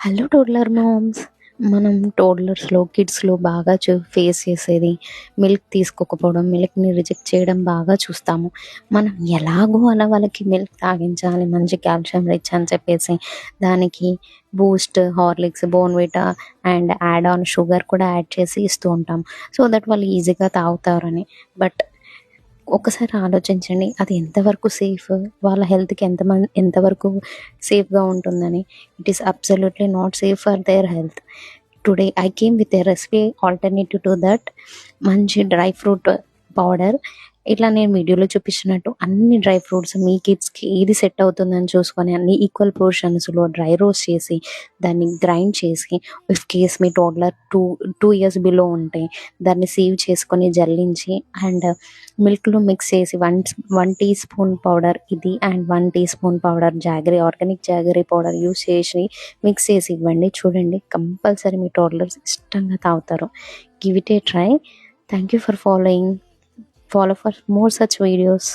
Hello toddler moms. మనం టోడ్లర్స్‌లో, కిడ్స్‌లో బాగా face చేసేది మిల్క్ తీసుకోకపోవడం, మిల్క్‌ని రిజెక్ట్ చేయడం బాగా చూస్తాము. మనం ఎలాగో అలా వాళ్ళకి మిల్క్ తాగించాలి, మంచి కాల్షియం రిచ్ అని చెప్పేసి దానికి Boost, Horlicks, Bournvita and add on sugar కూడా యాడ్ చేసి ఇస్తూ ఉంటాం. సో దట్ వాళ్ళు ఈజీగా తాగుతారని. బట్ ఒక్కసారి ఆలోచించండి. అది ఎంతవరకు సేఫ్? వాళ్ళ హెల్త్‌కి ఎంతవరకు సేఫ్‌గా ఉంటుందని. It is absolutely not safe for their health. Today I came with a recipe alternative to that. మంచి డ్రై ఫ్రూట్ పౌడర్. ఇట్లా నేను వీడియోలో చూపిస్తున్నట్టు అన్ని డ్రై ఫ్రూట్స్ మీ కిడ్స్‌కి ఏది సెట్ అవుతుందని చూసుకొని అన్ని ఈక్వల్ పోర్షన్స్‌లో డ్రై రోస్ట్ చేసి, దాన్ని గ్రైండ్ చేసి, if case me toddler 2 years below ఉంటే దాన్ని సీవ్ చేసుకొని జల్లించి అండ్ మిల్క్‌లో మిక్స్ చేసి 1 టీ స్పూన్ పౌడర్ ఇది and 1 teaspoon powder jaggery, organic jaggery powder use చేసి మిక్స్ చేసి ఇవ్వండి. చూడండి కంపల్సరీ మీ టోడ్లర్స్ ఇష్టంగా తాగుతారు. Give it a try. Thank you for following. Follow for more such videos.